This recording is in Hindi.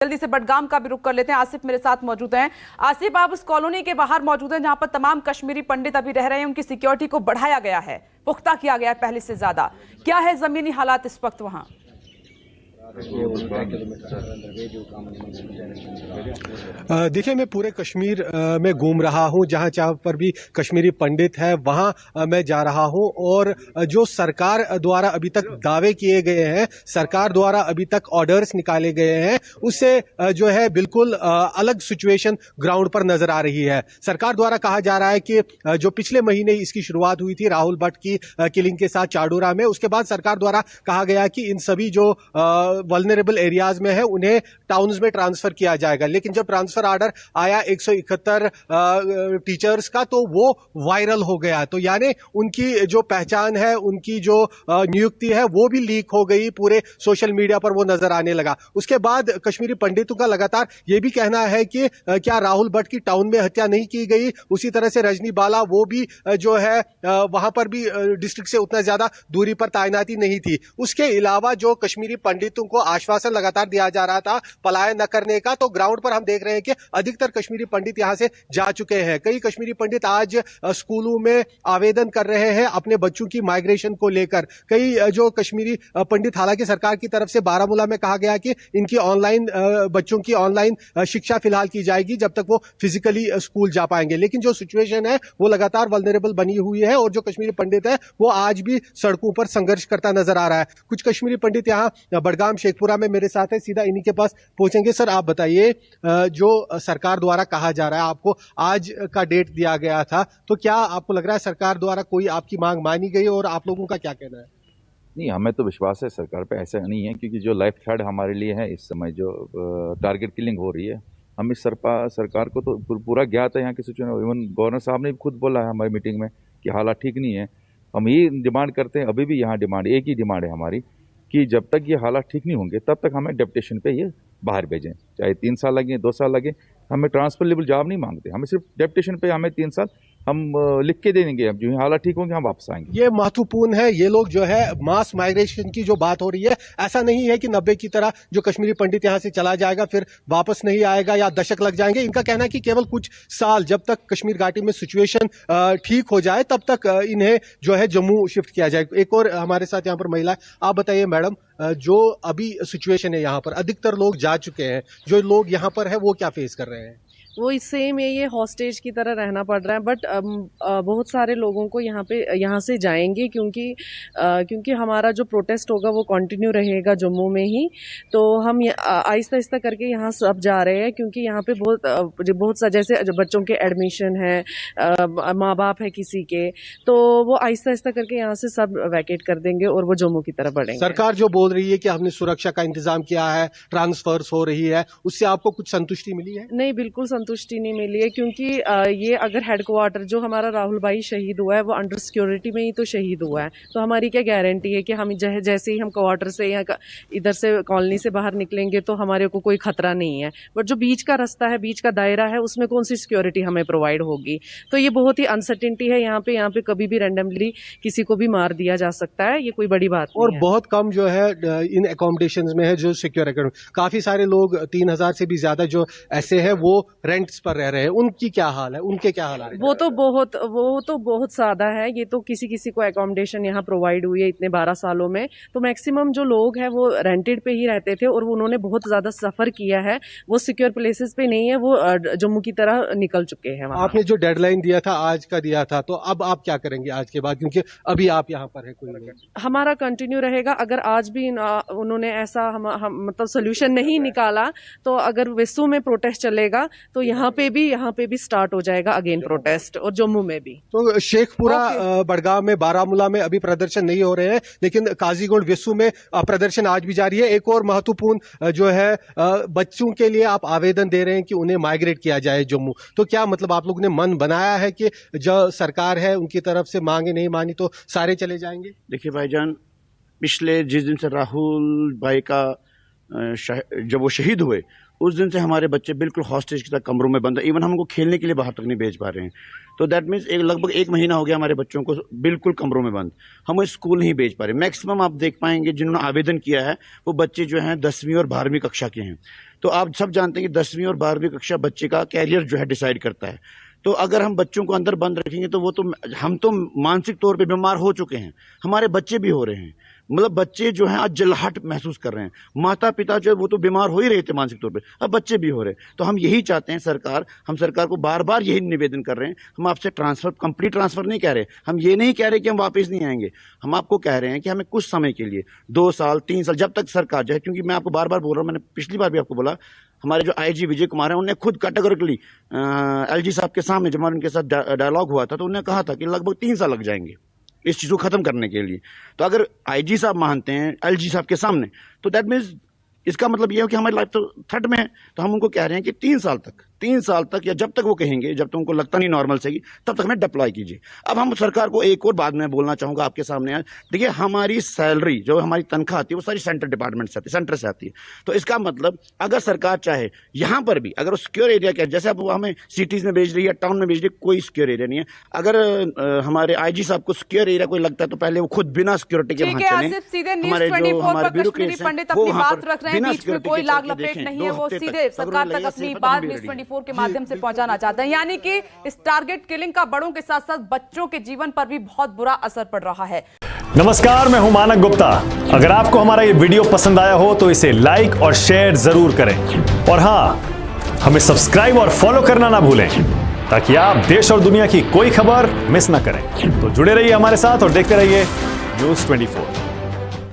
जल्दी से बडगाम का भी रुख कर लेते हैं। आसिफ मेरे साथ मौजूद हैं। आसिफ, आप उस कॉलोनी के बाहर मौजूद हैं जहां पर तमाम कश्मीरी पंडित अभी रह रहे हैं। उनकी सिक्योरिटी को बढ़ाया गया है, पुख्ता किया गया है पहले से ज्यादा। क्या है जमीनी हालात इस वक्त वहां? देखिए, मैं पूरे कश्मीर में घूम रहा हूं। जहां जहां पर भी कश्मीरी पंडित है वहां मैं जा रहा हूं। और जो सरकार द्वारा अभी तक दावे किए गए हैं, सरकार द्वारा अभी तक ऑर्डर्स निकाले गए हैं, उससे जो है बिल्कुल अलग सिचुएशन ग्राउंड पर नजर आ रही है। सरकार द्वारा कहा जा रहा है कि जो पिछले महीने इसकी शुरुआत हुई थी राहुल भट्ट की किलिंग के साथ चाडोरा में, उसके बाद सरकार द्वारा कहा गया कि इन सभी जो वल्नरेबल एरियाज में है उन्हें टाउन्स में ट्रांसफर किया जाएगा। लेकिन जब ट्रांसफर ऑर्डर आया 171 टीचर्स का, तो वो वायरल हो गया। तो यानी उनकी जो पहचान है, उनकी जो नियुक्ति है, वो भी लीक हो गई, पूरे सोशल मीडिया पर वो नजर आने लगा। उसके बाद कश्मीरी पंडितों का लगातार ये भी कहना है कि क्या राहुल भट्ट की टाउन में हत्या नहीं की गई। उसी तरह से रजनी बाला, वो भी जो है वहां पर भी डिस्ट्रिक्ट से उतना ज्यादा दूरी पर तैनाती नहीं थी। उसके अलावा जो कश्मीरी पंडितों को आश्वासन लगातार दिया जा रहा था पलायन न करने का, तो ग्राउंड पर हम देख रहे हैं कि अधिकतर कश्मीरी पंडित यहां से जा चुके हैं। कई कश्मीरी पंडित आज स्कूलों में आवेदन कर रहे हैं अपने बच्चों की माइग्रेशन को लेकर। कई जो कश्मीरी पंडित, हालांकि सरकार की तरफ से बारामूला में कहा गया कि इनकी ऑनलाइन बच्चों की ऑनलाइन शिक्षा फिलहाल की जाएगी जब तक वो फिजिकली स्कूल जा पाएंगे। लेकिन जो सिचुएशन है वो लगातार वल्नरेबल बनी हुई है और जो कश्मीरी पंडित है वो आज भी सड़कों पर संघर्ष करता नजर आ रहा है। कुछ कश्मीरी पंडित यहाँ बडगाम शेखपुरा में मेरे साथ है, सीधा इन्हीं के पास पहुंचेंगे। सर, आप बताइए, जो सरकार द्वारा कहा जा रहा है, आपको आज का डेट दिया गया था, तो क्या आपको लग रहा है सरकार द्वारा कोई आपकी मांग मानी गई और आप लोगों का क्या कहना है? नहीं, हमें तो विश्वास है सरकार पे, ऐसा नहीं है, क्योंकि जो लाइफ थ्रेट हमारे लिए है इस समय, जो टारगेट किलिंग हो रही है, हम इस सरकार को तो पूरा ज्ञात है यहाँ की सिचुएशन। इवन गवर्नर साहब ने भी खुद बोला है हमारी मीटिंग में कि हालात ठीक नहीं है। हम ये डिमांड करते हैं, अभी भी यहाँ डिमांड एक ही डिमांड है हमारी, कि जब तक ये हालात ठीक नहीं होंगे तब तक हमें डेपुटेशन पे ये बाहर भेजें, चाहे 3 साल लगे 2 साल लगे। हमें ट्रांसफरेबल जॉब नहीं मांगते, हमें सिर्फ डेपुटेशन पे हमें 3 साल हम लिख के दे देंगे। अब जो हालात ठीक होंगे हम वापस आएंगे। ये महत्वपूर्ण है। ये लोग जो है मास माइग्रेशन की जो बात हो रही है, ऐसा नहीं है कि 90 की तरह जो कश्मीरी पंडित यहां से चला जाएगा फिर वापस नहीं आएगा या दशक लग जाएंगे। इनका कहना है कि केवल कुछ साल, जब तक कश्मीर घाटी में सिचुएशन ठीक हो जाए तब तक इन्हें जो है जम्मू शिफ्ट किया जाए। एक और हमारे साथ यहाँ पर महिला, आप बताइए मैडम, जो अभी सिचुएशन है यहाँ पर, अधिकतर लोग जा चुके हैं, जो लोग यहाँ पर है वो क्या फेस कर रहे हैं? वो सेम ये हॉस्टेज की तरह रहना पड़ रहा है। बट बहुत सारे लोगों को यहाँ से जाएंगे, क्योंकि हमारा जो प्रोटेस्ट होगा वो कंटिन्यू रहेगा जम्मू में ही। तो हम आहिस्ता आहिस्ता करके यहाँ सब जा रहे हैं, क्योंकि यहाँ पे बहुत सा, जैसे बच्चों के एडमिशन है, माँ बाप है किसी के, तो वो आहिस्ता आहिस्ता करके यहाँ से सब वैकेट कर देंगे और वो जम्मू की तरफ बढ़ेंगे। सरकार जो बोल रही है कि हमने सुरक्षा का इंतजाम किया है, ट्रांसफर्स हो रही है, उससे आपको कुछ संतुष्टि मिली है? नहीं, बिल्कुल संतुष्टि नहीं मिली है, क्योंकि ये अगर हेडक्वार्टर जो हमारा राहुल भाई शहीद हुआ है वो अंडर सिक्योरिटी में ही तो शहीद हुआ है, तो हमारी क्या गारंटी है कि हम जैसे ही हम क्वार्टर से या इधर से कॉलोनी से बाहर निकलेंगे तो हमारे को कोई खतरा नहीं है। बट जो बीच का रास्ता है, बीच का दायरा है, उसमें कौन सी सिक्योरिटी हमें प्रोवाइड होगी? तो ये बहुत ही अनसर्टेनिटी है यहाँ पे कभी भी रैंडमली किसी को भी मार दिया जा सकता है। ये कोई बड़ी बात नहीं और है। बहुत कम जो है इन अकोमोडेशन में है जो सिक्योर है। काफी सारे लोग 3000 से भी ज्यादा जो ऐसे हैं वो रेंट्स पर रह रहे हैं। उनकी क्या हाल है, उनके क्या हाल है? वो तो बहुत ज्यादा है। ये तो किसी को अकोमोडेशन यहाँ प्रोवाइड हुई है इतने 12 सालों में। तो मैक्सिमम जो लोग हैं वो रेंटेड पे ही रहते थे और उन्होंने बहुत ज्यादा सफर किया है। वो सिक्योर प्लेसेस पे नहीं है, वो जम्मू की तरह निकल चुके हैं। आपने जो डेडलाइन दिया था, आज का दिया था, तो अब आप क्या करेंगे आज के बाद, क्योंकि अभी आप यहाँ पर है? कोई हमारा कंटिन्यू रहेगा। अगर आज भी उन्होंने ऐसा मतलब सोल्यूशन नहीं निकाला, तो अगर वेसू में प्रोटेस्ट चलेगा तो यहाँ पे भी स्टार्ट हो जाएगा अगेन प्रोटेस्ट, और जम्मू में भी। तो शेखपुरा, बडगाम में, बारामूला में अभी प्रदर्शन नहीं हो रहे हैं, लेकिन काजीगुंड, वेसू में प्रदर्शन आज भी जारी है। एक और महत्वपूर्ण जो है, बच्चों के लिए आप आवेदन दे रहे हैं कि उन्हें माइग्रेट किया जाए जम्मू। तो क्या मतलब आप लोगों ने मन बनाया है कि जो सरकार है उनकी तरफ से मांगे नहीं मानी तो सारे चले जाएंगे? देखिए भाईजान, पिछले जिस दिन से राहुल भाई का जब वो शहीद हुए, उस दिन से हमारे बच्चे बिल्कुल हॉस्टेज की तरह कमरों में बंद है। इवन हम उनको खेलने के लिए बाहर तक नहीं भेज पा रहे हैं। तो दैट मीन्स लगभग 1 महीना हो गया हमारे बच्चों को बिल्कुल कमरों में बंद। हम स्कूल नहीं भेज पा रहे। मैक्सिमम आप देख पाएंगे जिन्होंने आवेदन किया है वो बच्चे जो हैं 10वीं और 12वीं कक्षा के हैं। तो आप सब जानते हैं कि 10वीं और 12वीं कक्षा बच्चे का कैरियर जो है डिसाइड करता है। तो अगर हम बच्चों को अंदर बंद रखेंगे तो हम तो मानसिक तौर पे बीमार हो चुके हैं, हमारे बच्चे भी हो रहे हैं। मतलब बच्चे जो हैं आज जलाहट महसूस कर रहे हैं, माता पिता जो है वो तो बीमार हो ही रहे थे मानसिक तौर पे, अब बच्चे भी हो रहे हैं। तो हम यही चाहते हैं हम सरकार को बार बार यही निवेदन कर रहे हैं, हम आपसे कंप्लीट ट्रांसफर नहीं कह रहे, हम ये नहीं कह रहे कि हम वापस नहीं आएंगे, हम आपको कह रहे हैं कि हमें कुछ समय के लिए 2 साल 3 साल जब तक सरकार जो है, क्योंकि मैं आपको बार बार बोल रहा हूँ, मैंने पिछली बार भी आपको बोला, हमारे जो आईजी विजय कुमार है उन्होंने खुद कैटेगोरिकली एलजी साहब के सामने जब उनके साथ डायलॉग हुआ था तो उन्होंने कहा था कि लगभग 3 साल लग जाएंगे इस चीज को खत्म करने के लिए। तो अगर आईजी साहब मानते हैं एलजी साहब के सामने, तो दैट मीन्स इसका मतलब ये है कि हमारी लाइफ तो थ्रेट में है। तो हम उनको कह रहे हैं कि 3 साल तक या जब तक वो कहेंगे, जब तक उनको लगता नहीं नॉर्मल से, तब तक हमें डिप्लॉय कीजिए। अब हम सरकार को एक और बात मैं बोलना चाहूंगा आपके सामने आज, देखिए हमारी सैलरी जो हमारी तनख्वाह आती है वो सारी सेंट्रल डिपार्टमेंट से आती है, सेंटर से आती है। तो इसका मतलब अगर सरकार चाहे यहाँ पर भी अगर सिक्योर एरिया क्या, जैसे अब वो हमें सिटीज में भेज रही है, टाउन में भेज रही है, कोई सिक्योर एरिया नहीं है। अगर हमारे आईजी साहब को सिक्योर एरिया कोई लगता है तो पहले वो खुद बिना सिक्योरिटी के वहां चले। सीधे न्यूज़ 24 पर कश्मीरी पंडित अपनी बात रख रहे हैं, बीच में कोई लाग लपेट नहीं है, वो सीधे सरकार तक अपनी बात न्यूज़ 24 के माध्यम से पहुंचाना चाहते हैं। यानी कि इस टारगेट किलिंग का बड़ों के साथ साथ बच्चों के जीवन पर भी बहुत बुरा असर पड़ रहा है। नमस्कार, मैं हूं मानक गुप्ता। अगर आपको हमारा ये वीडियो पसंद आया हो तो इसे लाइक और शेयर जरूर करें, और हां, हमें सब्सक्राइब और फॉलो करना ना भूलें ताकि आप देश और दुनिया की कोई खबर मिस ना करें। तो जुड़े रहिए हमारे साथ और देखते रहिए न्यूज़ 24।